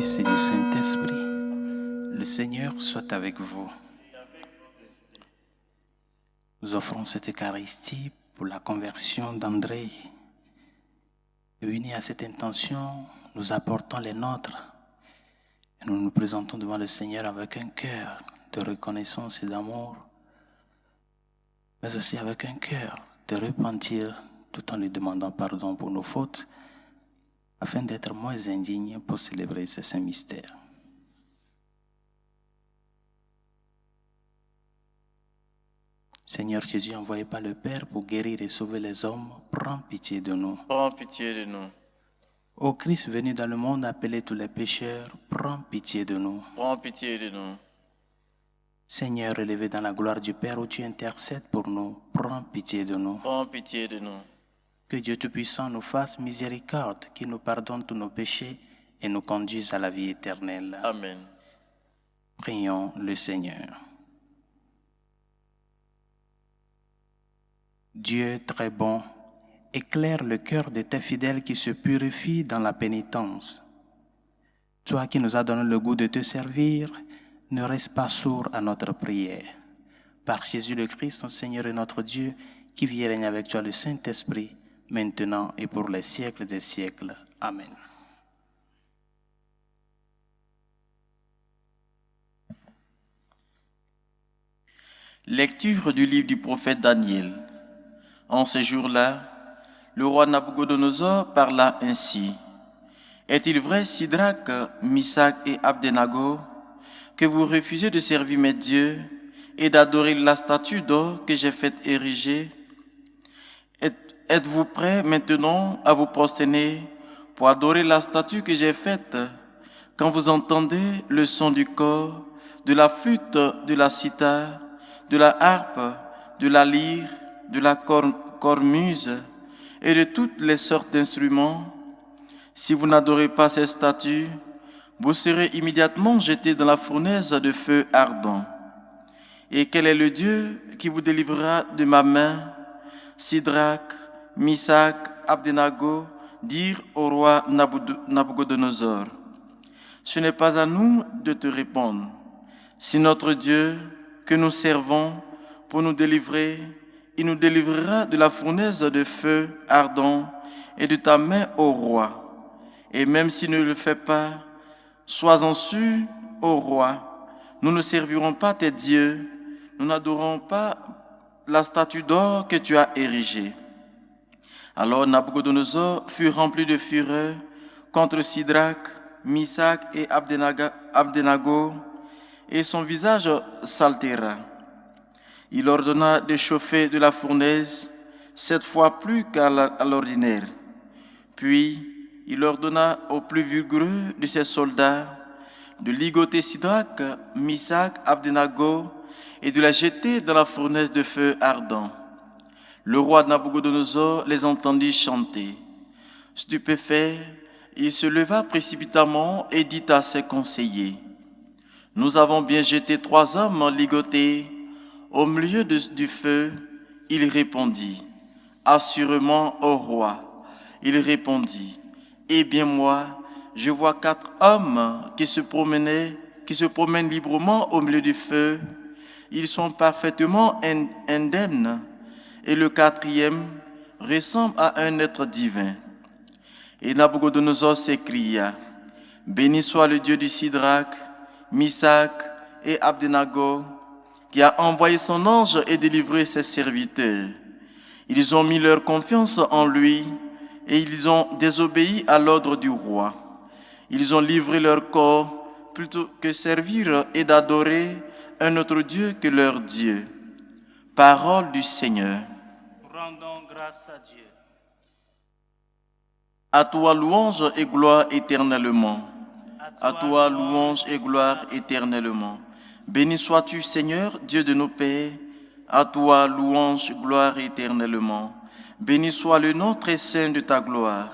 Fils et du Saint-Esprit. Le Seigneur soit avec vous. Nous offrons cette Eucharistie pour la conversion d'André. Unis à cette intention, nous apportons les nôtres et nous nous présentons devant le Seigneur avec un cœur de reconnaissance et d'amour, mais aussi avec un cœur de repentir tout en lui demandant pardon pour nos fautes, afin d'être moins indignes pour célébrer ce saint mystère. Seigneur Jésus, envoyé par le Père pour guérir et sauver les hommes, prends pitié de nous. Prends pitié de nous. Ô Christ venu dans le monde appeler tous les pécheurs, prends pitié de nous. Prends pitié de nous. Seigneur, élevé dans la gloire du Père où tu intercèdes pour nous, prends pitié de nous. Prends pitié de nous. Que Dieu Tout-Puissant nous fasse miséricorde, qu'il nous pardonne tous nos péchés et nous conduise à la vie éternelle. Amen. Prions le Seigneur. Dieu très bon, éclaire le cœur de tes fidèles qui se purifient dans la pénitence. Toi qui nous as donné le goût de te servir, ne reste pas sourd à notre prière. Par Jésus le Christ, notre Seigneur et notre Dieu, qui vit et règne avec toi le Saint-Esprit, maintenant et pour les siècles des siècles. Amen. Lecture du livre du prophète Daniel. En ce jour-là, le roi Nabuchodonosor parla ainsi. Est-il vrai, Sidrac, Misac et Abdenago, que vous refusez de servir mes dieux et d'adorer la statue d'or que j'ai faite ériger? Êtes-vous prêts maintenant à vous prosterner pour adorer la statue que j'ai faite quand vous entendez le son du cor, de la flûte, de la cithare, de la harpe, de la lyre, de la cornemuse et de toutes les sortes d'instruments? Si vous n'adorez pas ces statues, vous serez immédiatement jetés dans la fournaise de feu ardent. Et quel est le Dieu qui vous délivrera de ma main? Sidrac, Misac, Abdenago dirent au roi Nabuchodonosor. Ce n'est pas à nous de te répondre. Si notre Dieu que nous servons pour nous délivrer, il nous délivrera de la fournaise de feu ardent et de ta main, ô roi. Et même s'il ne le fait pas, sois-en sûr, ô roi, nous ne servirons pas tes dieux, nous n'adorons pas la statue d'or que tu as érigée. Alors Nabuchodonosor fut rempli de fureur contre Sidrac, Misac et Abdenago, et son visage s'altéra. Il ordonna de chauffer de la fournaise 7 fois plus qu'à l'ordinaire. Puis il ordonna aux plus vigoureux de ses soldats de ligoter Sidrac, Misac, Abdenago et de la jeter dans la fournaise de feu ardent. Le roi Nabuchodonosor les entendit chanter. Stupéfait, il se leva précipitamment et dit à ses conseillers, « Nous avons bien jeté 3 hommes ligotés au milieu du feu. » Il répondit, « Assurément, ô roi. » Il répondit, « Eh bien moi, je vois 4 hommes qui se promènent librement au milieu du feu. Ils sont parfaitement indemnes. Et le 4e ressemble à un être divin. » Et Nabuchodonosor s'écria, « Béni soit le Dieu du Sidrac, Misac et Abdenago, qui a envoyé son ange et délivré ses serviteurs. Ils ont mis leur confiance en lui et ils ont désobéi à l'ordre du roi. Ils ont livré leur corps plutôt que servir et d'adorer un autre Dieu que leur Dieu. » Parole du Seigneur. Rendons grâce à Dieu. À toi louange et gloire éternellement. À toi louange et gloire éternellement. Béni sois-tu, Seigneur, Dieu de nos pères. À toi louange, gloire éternellement. Béni soit le nom très saint de ta gloire.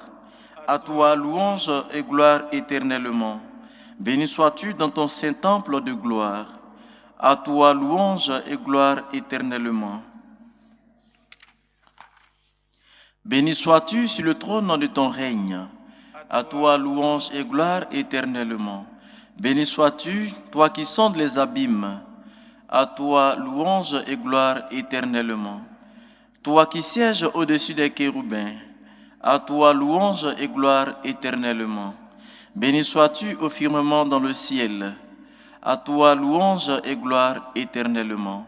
À toi louange et gloire éternellement. Béni sois-tu dans ton saint temple de gloire. À toi louange et gloire éternellement. Béni sois-tu sur le trône de ton règne. À toi louange et gloire éternellement. Béni sois-tu, toi qui sondes les abîmes. À toi louange et gloire éternellement. Toi qui sièges au-dessus des chérubins. À toi louange et gloire éternellement. Béni sois-tu au firmament dans le ciel. À toi louange et gloire éternellement.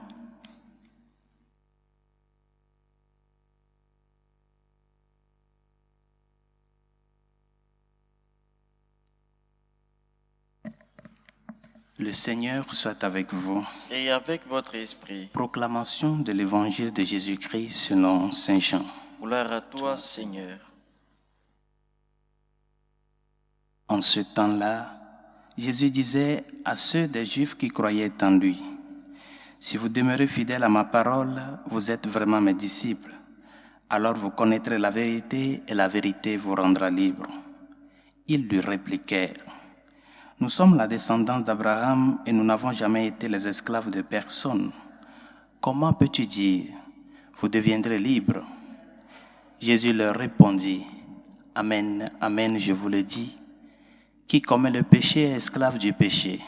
Le Seigneur soit avec vous. Et avec votre esprit. Proclamation de l'Évangile de Jésus-Christ selon Saint Jean. Gloire à toi, Seigneur. En ce temps-là, Jésus disait à ceux des Juifs qui croyaient en lui, « Si vous demeurez fidèles à ma parole, vous êtes vraiment mes disciples. Alors vous connaîtrez la vérité et la vérité vous rendra libre. » Ils lui répliquèrent, « Nous sommes la descendance d'Abraham et nous n'avons jamais été les esclaves de personne. Comment peux-tu dire, vous deviendrez libres ?» Jésus leur répondit, « Amen, amen, je vous le dis. Qui commet le péché est esclave du péché.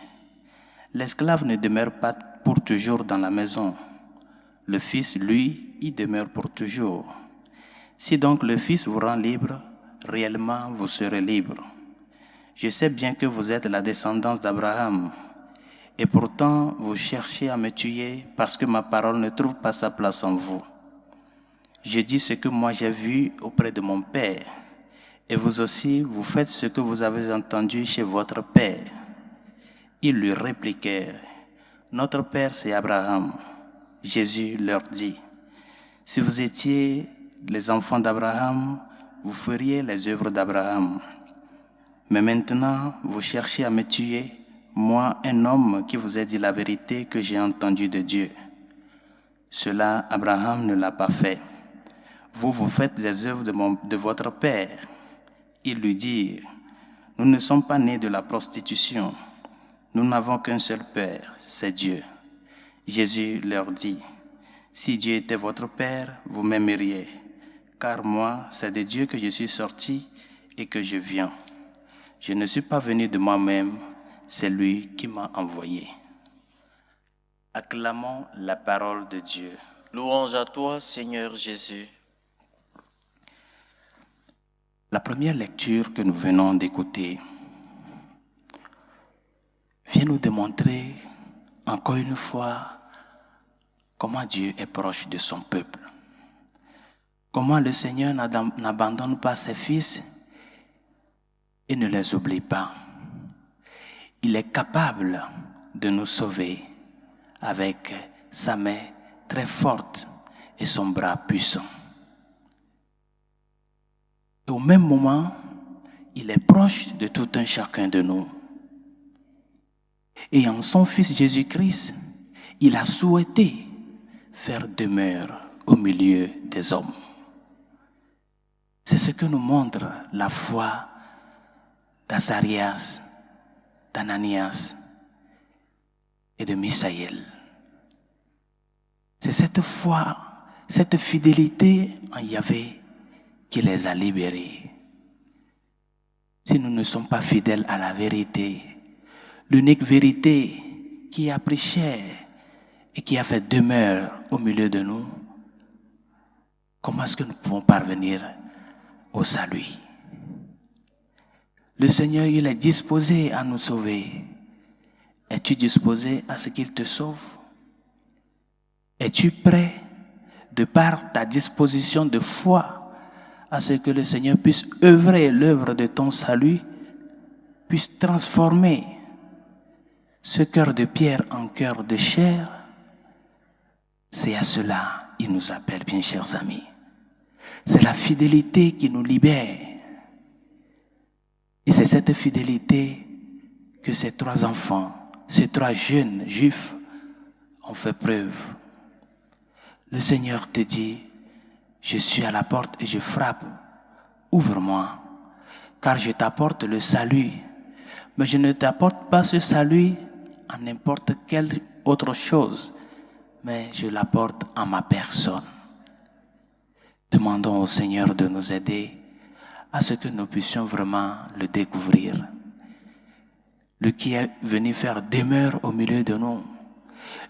L'esclave ne demeure pas pour toujours dans la maison. Le Fils, lui, y demeure pour toujours. Si donc le Fils vous rend libre, réellement vous serez libre. Je sais bien que vous êtes la descendance d'Abraham, et pourtant vous cherchez à me tuer parce que ma parole ne trouve pas sa place en vous. Je dis ce que moi j'ai vu auprès de mon Père, et vous aussi, vous faites ce que vous avez entendu chez votre Père. » Ils lui répliquèrent, « Notre Père, c'est Abraham. » Jésus leur dit, « Si vous étiez les enfants d'Abraham, vous feriez les œuvres d'Abraham. Mais maintenant, vous cherchez à me tuer, moi, un homme qui vous ai dit la vérité que j'ai entendue de Dieu. Cela, Abraham ne l'a pas fait. Vous, vous faites des œuvres de votre Père. » Ils lui dirent, « Nous ne sommes pas nés de la prostitution. Nous n'avons qu'un seul Père, c'est Dieu. » Jésus leur dit, « Si Dieu était votre Père, vous m'aimeriez, car moi, c'est de Dieu que je suis sorti et que je viens. Je ne suis pas venu de moi-même, c'est lui qui m'a envoyé. » Acclamons la parole de Dieu. Louange à toi, Seigneur Jésus. La première lecture que nous venons d'écouter vient nous démontrer encore une fois comment Dieu est proche de son peuple. Comment le Seigneur n'abandonne pas ses fils et ne les oublie pas. Il est capable de nous sauver avec sa main très forte et son bras puissant. Et au même moment, il est proche de tout un chacun de nous. Et en son Fils Jésus-Christ, il a souhaité faire demeure au milieu des hommes. C'est ce que nous montre la foi d'Azarias, d'Ananias et de Misaël. C'est cette foi, cette fidélité en Yahvé qui les a libérés. Si nous ne sommes pas fidèles à la vérité, l'unique vérité qui a pris chair et qui a fait demeure au milieu de nous, comment est-ce que nous pouvons parvenir au salut? Le Seigneur, il est disposé à nous sauver. Es-tu disposé à ce qu'il te sauve? Es-tu prêt, de par ta disposition de foi, à ce que le Seigneur puisse œuvrer l'œuvre de ton salut, puisse transformer ce cœur de pierre en cœur de chair? C'est à cela qu'il nous appelle, bien chers amis. C'est la fidélité qui nous libère. Et c'est cette fidélité que ces trois enfants, ces trois jeunes juifs ont fait preuve. Le Seigneur te dit, je suis à la porte et je frappe. Ouvre-moi, car je t'apporte le salut. Mais je ne t'apporte pas ce salut en n'importe quelle autre chose, mais je l'apporte en ma personne. Demandons au Seigneur de nous aider à ce que nous puissions vraiment le découvrir. Lui qui est venu faire demeure au milieu de nous.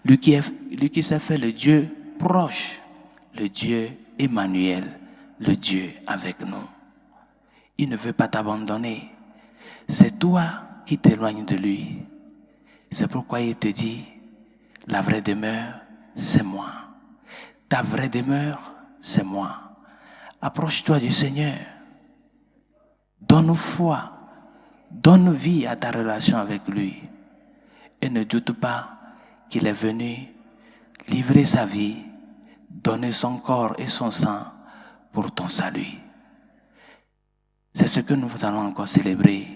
Lui qui s'est fait le Dieu proche, le Dieu Emmanuel, le Dieu avec nous. Il ne veut pas t'abandonner. C'est toi qui t'éloignes de lui. C'est pourquoi il te dit, la vraie demeure, c'est moi. Ta vraie demeure, c'est moi. Approche-toi du Seigneur. Donne foi. Donne vie à ta relation avec lui. Et ne doute pas qu'il est venu livrer sa vie, donner son corps et son sang pour ton salut. C'est ce que nous allons encore célébrer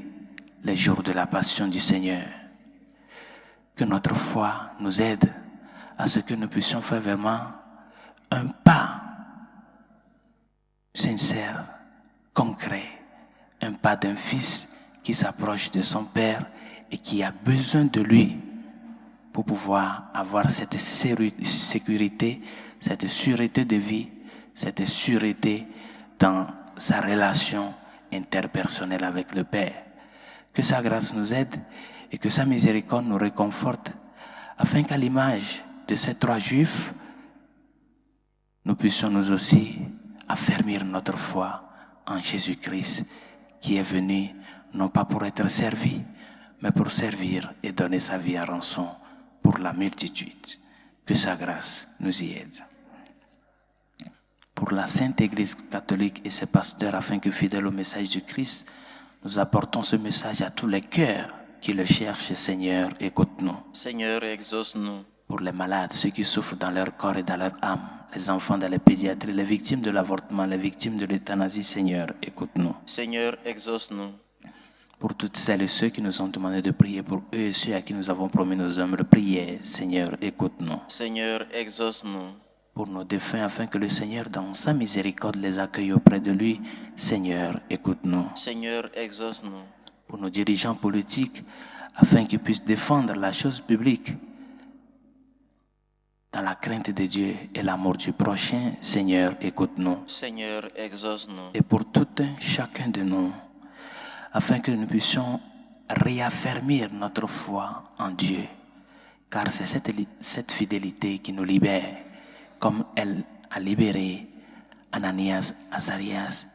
les jours de la passion du Seigneur. Que notre foi nous aide à ce que nous puissions faire vraiment un pas sincère, concret, un pas d'un fils qui s'approche de son Père et qui a besoin de lui pour pouvoir avoir cette sécurité, cette sûreté de vie, cette sûreté dans sa relation interpersonnelle avec le Père. Que sa grâce nous aide et que sa miséricorde nous réconforte, afin qu'à l'image de ces trois Juifs, nous puissions nous aussi affermir notre foi en Jésus-Christ, qui est venu non pas pour être servi, mais pour servir et donner sa vie à rançon pour la multitude. Que sa grâce nous y aide. Pour la Sainte Église catholique et ses pasteurs, afin que fidèles au message du Christ, nous apportons ce message à tous les cœurs qui le cherchent. Seigneur, écoute-nous. Seigneur, exauce-nous. Pour les malades, ceux qui souffrent dans leur corps et dans leur âme, les enfants dans les pédiatries, les victimes de l'avortement, les victimes de l'euthanasie, Seigneur, écoute-nous. Seigneur, exauce-nous. Pour toutes celles et ceux qui nous ont demandé de prier, pour eux et ceux à qui nous avons promis nos humbles prières, Seigneur, écoute-nous. Seigneur, exauce-nous. Pour nos défunts, afin que le Seigneur, dans sa miséricorde, les accueille auprès de lui, Seigneur, écoute-nous. Seigneur, exauce-nous. Pour nos dirigeants politiques, afin qu'ils puissent défendre la chose publique dans la crainte de Dieu et l'amour du prochain, Seigneur, écoute-nous. Seigneur, exauce-nous. Et pour tout un chacun de nous, afin que nous puissions réaffermir notre foi en Dieu, car c'est cette fidélité qui nous libère, comme elle a libéré Ananias, Azarias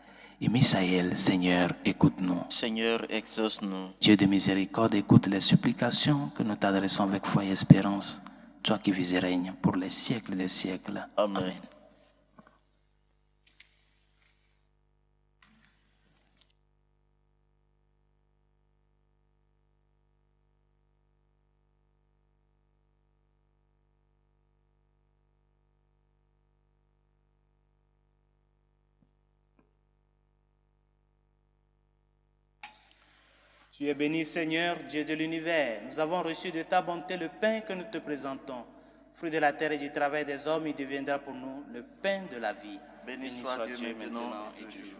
et Misaël. Seigneur, écoute-nous. Seigneur, exauce-nous. Dieu de miséricorde, écoute les supplications que nous t'adressons avec foi et espérance, toi qui vis et règnes pour les siècles des siècles. Amen. Amen. Tu es béni, Seigneur, Dieu de l'univers. Nous avons reçu de ta bonté le pain que nous te présentons. Fruit de la terre et du travail des hommes, il deviendra pour nous le pain de la vie. Béni soit Dieu maintenant et toujours.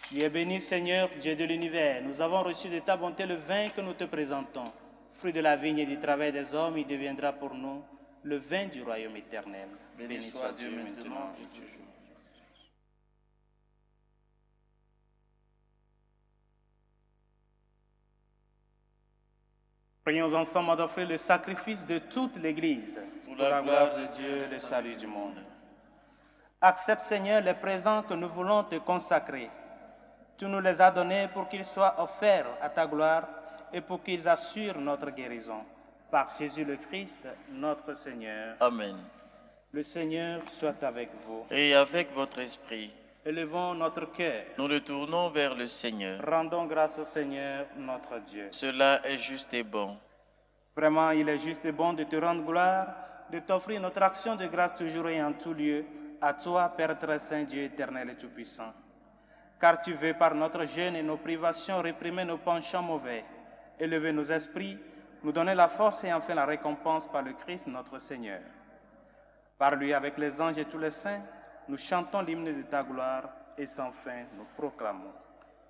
Tu es béni, Seigneur, Dieu de l'univers. Nous avons reçu de ta bonté le vin que nous te présentons. Fruit de la vigne et du travail des hommes, il deviendra pour nous le vin du royaume éternel. Béni soit Dieu maintenant et toujours. Prions ensemble d'offrir le sacrifice de toute l'Église pour la gloire de Dieu et le salut du monde. Accepte, Seigneur, les présents que nous voulons te consacrer. Tu nous les as donnés pour qu'ils soient offerts à ta gloire et pour qu'ils assurent notre guérison. Par Jésus le Christ, notre Seigneur. Amen. Le Seigneur soit avec vous. Et avec votre esprit, Élevons notre cœur. nous le tournons vers le Seigneur. Rendons grâce au Seigneur, notre Dieu. Cela est juste et bon. Vraiment, il est juste et bon de te rendre gloire, de t'offrir notre action de grâce toujours et en tout lieu, à toi, Père très saint, Dieu éternel et tout-puissant. Car tu veux, par notre jeûne et nos privations, réprimer nos penchants mauvais, élever nos esprits, nous donner la force et enfin la récompense par le Christ notre Seigneur. Par lui, avec les anges et tous les saints, nous chantons l'hymne de ta gloire et sans fin nous proclamons.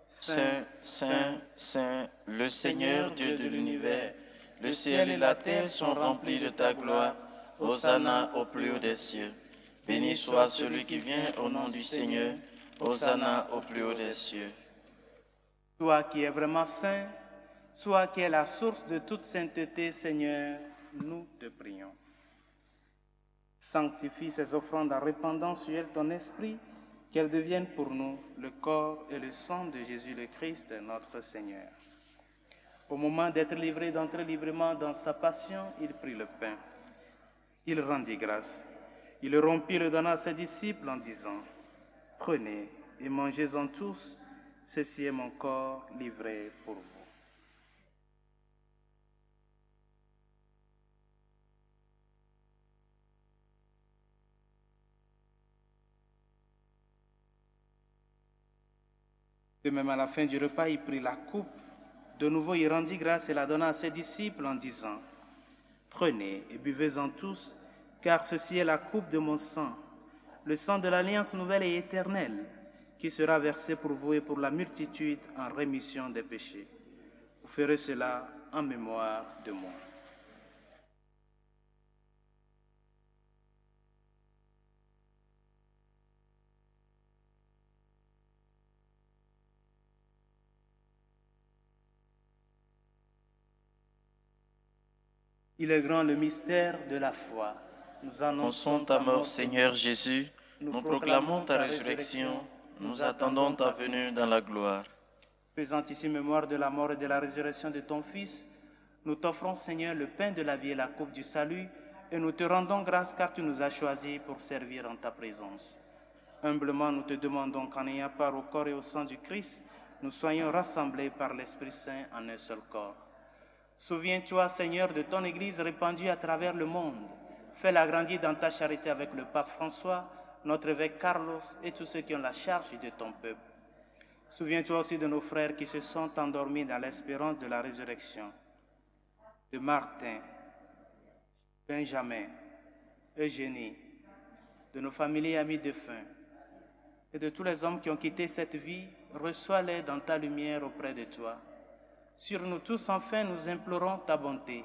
Saint, Saint, Saint, le Seigneur Dieu de l'univers, le ciel et la terre sont remplis de ta gloire. Hosanna au plus haut des cieux. Béni soit celui qui vient au nom du Seigneur. Hosanna au plus haut des cieux. Toi qui es vraiment saint, toi qui es la source de toute sainteté, Seigneur, nous te prions. Sanctifie ces offrandes en répandant sur elles ton esprit, qu'elles deviennent pour nous le corps et le sang de Jésus le Christ, notre Seigneur. Au moment d'être livré, d'entrer librement dans sa passion, il prit le pain. Il rendit grâce. Il le rompit, le donna à ses disciples en disant, « Prenez et mangez-en tous, ceci est mon corps livré pour vous. » De même, à la fin du repas, il prit la coupe. De nouveau, il rendit grâce et la donna à ses disciples en disant, « Prenez et buvez-en tous, car ceci est la coupe de mon sang, le sang de l'alliance nouvelle et éternelle, qui sera versé pour vous et pour la multitude en rémission des péchés. Vous ferez cela en mémoire de moi. » Il est grand le mystère de la foi. Nous Annonçons ta mort, Seigneur Jésus. Nous proclamons ta résurrection. Nous attendons ta venue dans la gloire. Faisant ici mémoire de la mort et de la résurrection de ton Fils, nous t'offrons, Seigneur, le pain de la vie et la coupe du salut, et nous te rendons grâce car tu nous as choisis pour servir en ta présence. Humblement, nous te demandons qu'en ayant part au corps et au sang du Christ, nous soyons rassemblés par l'Esprit Saint en un seul corps. Souviens-toi, Seigneur, de ton Église répandue à travers le monde. Fais-la grandir dans ta charité avec le pape François, notre évêque Carlos et tous ceux qui ont la charge de ton peuple. Souviens-toi aussi de nos frères qui se sont endormis dans l'espérance de la résurrection. De Martin, Benjamin, Eugénie, de nos familles et amis défunts, et de tous les hommes qui ont quitté cette vie, reçois-les dans ta lumière auprès de toi. Sur nous tous, enfin, nous implorons ta bonté.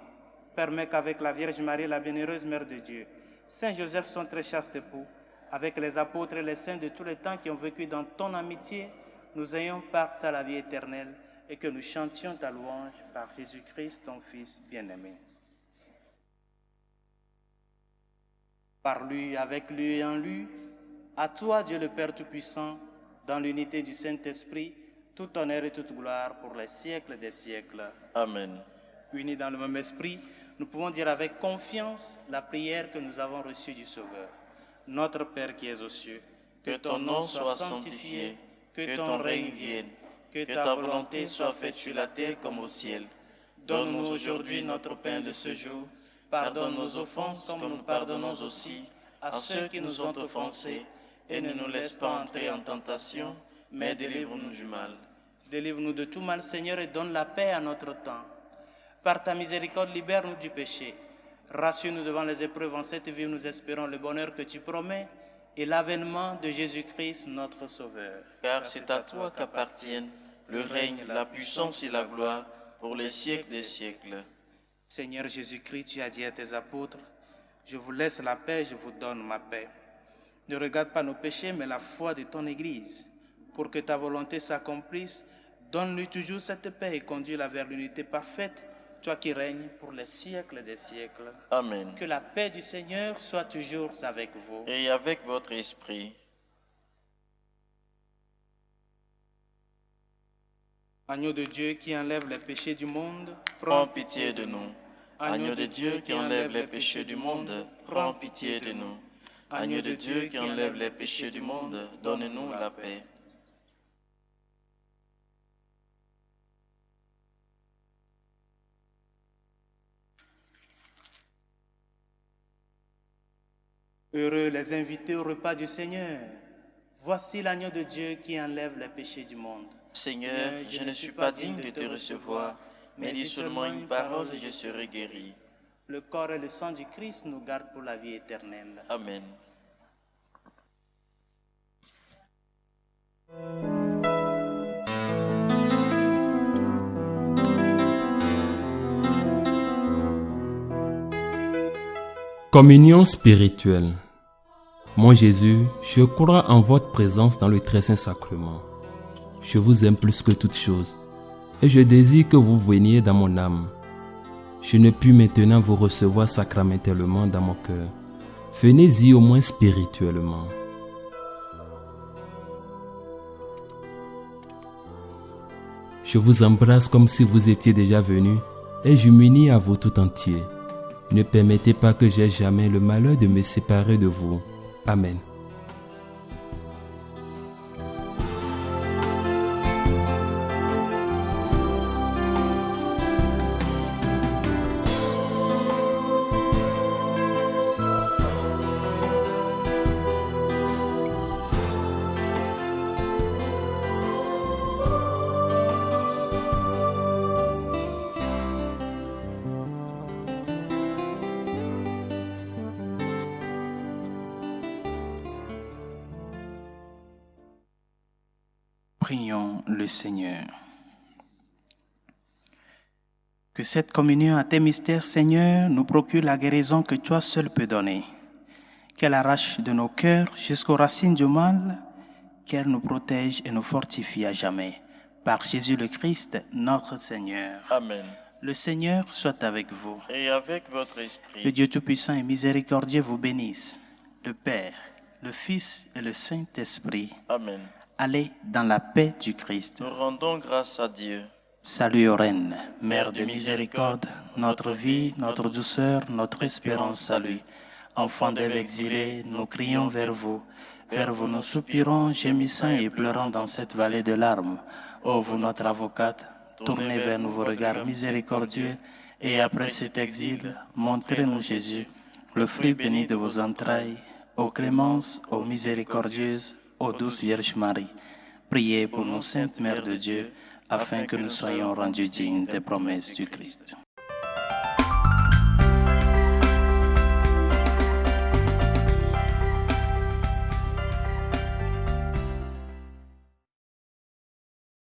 Permets qu'avec la Vierge Marie, la bienheureuse Mère de Dieu, Saint Joseph, son très chaste époux, avec les apôtres et les saints de tous les temps qui ont vécu dans ton amitié, nous ayons part à la vie éternelle et que nous chantions ta louange par Jésus-Christ, ton Fils bien-aimé. Par lui, avec lui et en lui, à toi, Dieu le Père Tout-Puissant, dans l'unité du Saint-Esprit, tout honneur et toute gloire pour les siècles des siècles. Amen. Unis dans le même esprit, nous pouvons dire avec confiance la prière que nous avons reçue du Sauveur. Notre Père qui es aux cieux, que ton nom soit sanctifié, que ton règne vienne, que ta volonté soit faite sur la terre comme au ciel. Donne-nous aujourd'hui notre pain de ce jour. Pardonne nos offenses comme nous pardonnons aussi à ceux qui nous ont offensés. Et ne nous laisse pas entrer en tentation, mais délivre-nous du mal. Délivre-nous de tout mal, Seigneur, et donne la paix à notre temps. Par ta miséricorde, libère-nous du péché. Rassure-nous devant les épreuves en cette vie où nous espérons le bonheur que tu promets et l'avènement de Jésus-Christ, notre Sauveur. Car c'est à toi qu'appartiennent le règne, la puissance et la gloire pour les siècles des siècles. Seigneur Jésus-Christ, tu as dit à tes apôtres, « Je vous laisse la paix, je vous donne ma paix. » Ne regarde pas nos péchés, mais la foi de ton Église. Pour que ta volonté s'accomplisse, donne-lui toujours cette paix et conduis-la vers l'unité parfaite, toi qui règnes pour les siècles des siècles. Amen. Que la paix du Seigneur soit toujours avec vous. Et avec votre esprit. Agneau de Dieu qui enlève les péchés du monde, prends pitié de nous. Agneau de Dieu qui enlève les péchés du monde, prends pitié de nous. Agneau de Dieu qui enlève les péchés du monde, donne-nous la paix. Heureux les invités au repas du Seigneur. Voici l'agneau de Dieu qui enlève les péchés du monde. Seigneur, je ne suis pas digne de te recevoir, mais dis seulement une parole et je serai guéri. Le corps et le sang du Christ nous gardent pour la vie éternelle. Amen. Communion spirituelle. Mon Jésus, je crois en votre présence dans le très saint sacrement. Je vous aime plus que toute chose et je désire que vous veniez dans mon âme. Je ne puis maintenant vous recevoir sacramentellement dans mon cœur. Venez-y au moins spirituellement. Je vous embrasse comme si vous étiez déjà venu et je m'unis à vous tout entier. Ne permettez pas que j'aie jamais le malheur de me séparer de vous. Amen. Prions le Seigneur. Que cette communion à tes mystères, Seigneur, nous procure la guérison que toi seul peux donner. Qu'elle arrache de nos cœurs jusqu'aux racines du mal, qu'elle nous protège et nous fortifie à jamais. Par Jésus le Christ, notre Seigneur. Amen. Le Seigneur soit avec vous. Et avec votre Le esprit. Dieu Tout-Puissant et Miséricordieux vous bénisse, le Père, le Fils et le Saint-Esprit. Amen. Allez dans la paix du Christ. Nous rendons grâce à Dieu. Salut aux reines, Mère de miséricorde, notre vie, notre douceur, notre espérance, salut. Enfants d'Ève exilés, nous crions vers vous. Vers vous nous soupirons, gémissant et pleurant dans cette vallée de larmes. Ô vous notre avocate, tournez vers nous vos regards miséricordieux, et après cet exil, montrez-nous Jésus, le fruit béni de vos entrailles. Ô clémence, ô miséricordieuses, ô douce Vierge Marie, priez pour nous, Sainte Mère de Dieu, afin que nous soyons rendus dignes des promesses du Christ.